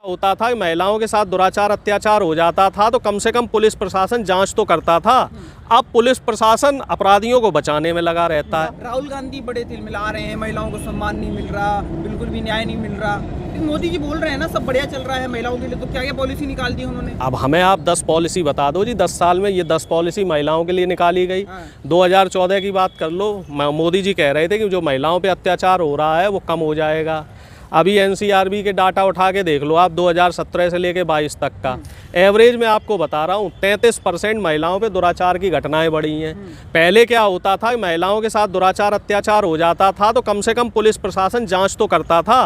होता था, महिलाओं के साथ दुराचार अत्याचार हो जाता था तो कम से कम पुलिस प्रशासन जांच तो करता था। अब पुलिस प्रशासन अपराधियों को बचाने में लगा रहता है। राहुल गांधी बड़े तिलमिला रहे हैं, महिलाओं को सम्मान नहीं मिल रहा, बिल्कुल भी न्याय नहीं मिल रहा। मोदी जी बोल रहे हैं ना सब बढ़िया चल रहा है महिलाओं के लिए, तो क्या क्या पॉलिसी निकाल दी उन्होंने? अब हमें आप 10 पॉलिसी बता दो जी। 10 साल में ये 10 पॉलिसी महिलाओं के लिए निकाली गई। 2014 की बात कर लो, मोदी जी कह रहे थे कि जो महिलाओं पे अत्याचार हो रहा है वो कम हो जाएगा। अभी एनसीआरबी के डाटा उठा के देख लो आप, 2017 से लेके 22 तक का एवरेज में आपको बता रहा हूँ 33% महिलाओं पे दुराचार की घटनाएं बढ़ी हैं। पहले क्या होता था, महिलाओं के साथ दुराचार अत्याचार हो जाता था तो कम से कम पुलिस प्रशासन जांच तो करता था।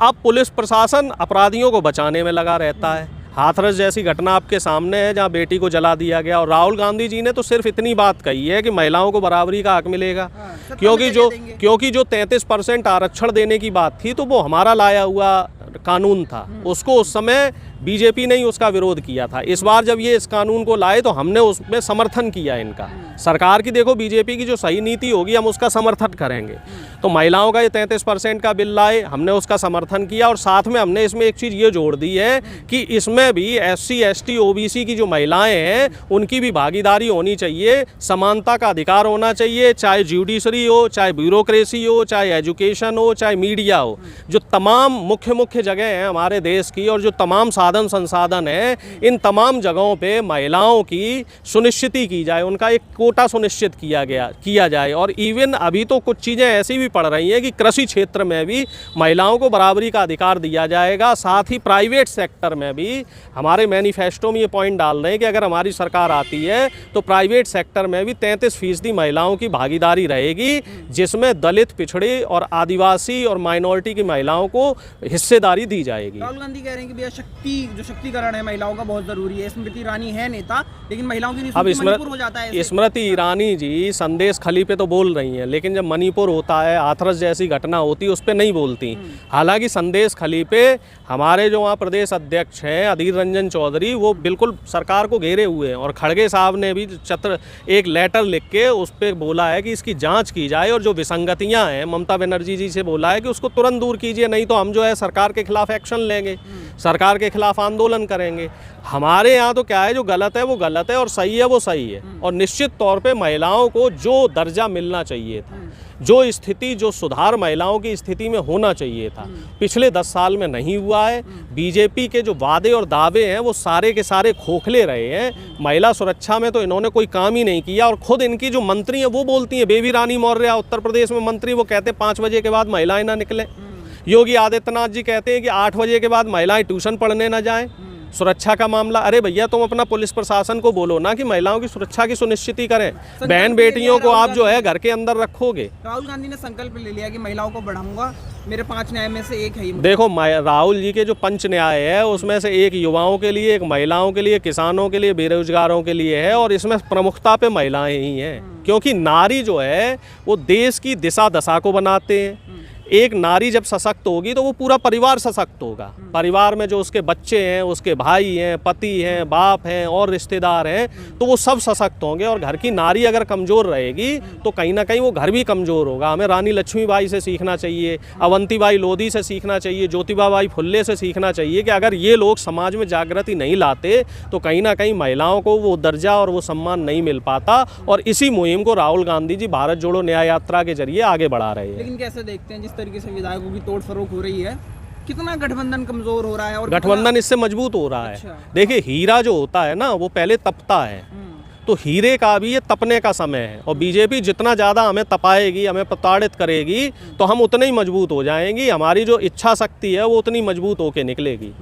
अब पुलिस प्रशासन अपराधियों को बचाने में लगा रहता है। हाथरस जैसी घटना आपके सामने है जहां बेटी को जला दिया गया, और राहुल गांधी जी ने तो सिर्फ इतनी बात कही है कि महिलाओं को बराबरी का हक मिलेगा। क्योंकि जो 33% आरक्षण देने की बात थी तो वो हमारा लाया हुआ कानून था, उसको उस समय बीजेपी ने ही उसका विरोध किया था। इस बार जब ये इस कानून को लाए तो हमने उसमें समर्थन किया इनका। सरकार की देखो बीजेपी की जो सही नीति होगी हम उसका समर्थन करेंगे। तो महिलाओं का ये 33% का बिल लाए, हमने उसका समर्थन किया, और साथ में हमने इसमें एक चीज़ ये जोड़ दी है कि इसमें भी SC ST OBC की जो महिलाएं हैं उनकी भी भागीदारी होनी चाहिए, समानता का अधिकार होना चाहिए, चाहे ज्यूडिशरी हो, चाहे ब्यूरोक्रेसी हो, चाहे एजुकेशन हो, चाहे मीडिया हो। जो तमाम मुख्य जगह हैं हमारे देश की और जो तमाम साधन संसाधन है, इन तमाम जगहों पे महिलाओं की सुनिश्चिति की जाए, उनका एक कोटा सुनिश्चित किया जाए। और इवन अभी तो कुछ चीज़ें ऐसी भी पड़ रही हैं कि कृषि क्षेत्र में भी महिलाओं को बराबरी का अधिकार दिया जाएगा। साथ ही प्राइवेट सेक्टर में भी हमारे मैनिफेस्टो में ये पॉइंट डाल रहे हैं कि अगर हमारी सरकार आती है तो प्राइवेट सेक्टर में भी 33% महिलाओं की भागीदारी रहेगी, जिसमें दलित, पिछड़े और आदिवासी और माइनॉरिटी की महिलाओं को हिस्सेदारी दी जाएगी। राहुल गांधी कह रहे हैं कि जो शक्तिकरण है महिलाओं का बहुत जरूरी है। स्मृति ईरानी है नेता, लेकिन महिलाओं की मणिपुर हो जाता है। स्मृति ईरानी जी संदेश खली पे तो बोल रही हैं, लेकिन जब मणिपुर होता है, हाथरस जैसी घटना होती है, उस पर नहीं बोलती। हालांकि संदेश खली पे हमारे जो वहाँ प्रदेश अध्यक्ष हैं अधीर रंजन चौधरी, वो बिल्कुल सरकार को घेरे हुए हैं, और खड़गे साहब ने भी एक लेटर लिख के उस पर बोला है कि इसकी जाँच की जाए, और जो विसंगतियाँ हैं ममता बनर्जी जी से बोला है कि उसको तुरंत दूर कीजिए, नहीं तो हम जो है सरकार के खिलाफ एक्शन लेंगे, सरकार के खिलाफ आंदोलन करेंगे। हमारे यहाँ तो क्या है, जो गलत है वो गलत है और सही है वो सही है। और निश्चित तौर पे महिलाओं को जो दर्जा मिलना चाहिए था, जो स्थिति, जो सुधार महिलाओं की स्थिति में होना चाहिए था, पिछले 10 साल में नहीं हुआ है। बीजेपी के जो वादे और दावे हैं वो सारे के सारे खोखले रहे हैं। महिला सुरक्षा में तो इन्होंने कोई काम ही नहीं किया, और खुद इनकी जो मंत्री हैं वो बोलती हैं, बेबी रानी मौर्य उत्तर प्रदेश में मंत्री, वो कहते हैं 5 बजे के बाद महिलाएं ना निकलें। योगी आदित्यनाथ जी कहते हैं कि 8 बजे के बाद महिलाएं ट्यूशन पढ़ने ना जाएं। सुरक्षा का मामला, अरे भैया तुम अपना पुलिस प्रशासन को बोलो ना कि महिलाओं की सुरक्षा की सुनिश्चित करें। बहन बेटियों को आप जो है घर के अंदर रखोगे। राहुल गांधी ने संकल्प ले लिया कि महिलाओं को बढ़ाऊंगा, मेरे 5 न्याय में से एक है। देखो राहुल जी के जो 5 न्याय है उसमें से एक युवाओं के लिए, एक महिलाओं के लिए, किसानों के लिए, बेरोजगारों के लिए है, और इसमें प्रमुखता पे महिलाएं ही हैं। क्योंकि नारी जो है वो देश की दिशा दशा को बनाते हैं। एक नारी जब सशक्त होगी तो वो पूरा परिवार सशक्त होगा। परिवार में जो उसके बच्चे हैं, उसके भाई हैं, पति हैं, बाप हैं और रिश्तेदार हैं, तो वो सब सशक्त होंगे। और घर की नारी अगर कमज़ोर रहेगी तो कहीं ना कहीं वो घर भी कमज़ोर होगा। हमें रानी लक्ष्मीबाई से सीखना चाहिए, अवंतीबाई लोधी से सीखना चाहिए, ज्योतिबाबाई फुल्ले से सीखना चाहिए कि अगर ये लोग समाज में जागृति नहीं लाते तो कहीं ना कहीं महिलाओं को वो दर्जा और वो सम्मान नहीं मिल पाता। और इसी मुहिम को राहुल गांधी जी भारत जोड़ो न्याय यात्रा के जरिए आगे बढ़ा रहे हैं। लेकिन कैसे देखते हैं जिस तरीके से विधायकों की तोड़ फरोख हो रही है, कितना गठबंधन कमजोर हो रहा है और गठबंधन इससे मजबूत हो रहा है। देखिए हीरा जो होता है ना वो पहले तपता है, तो हीरे का भी ये तपने का समय है। और बीजेपी जितना ज़्यादा हमें तपाएगी, हमें प्रताड़ित करेगी तो हम उतने ही मजबूत हो जाएंगी। हमारी जो इच्छा शक्ति है वो उतनी मजबूत होकर निकलेगी।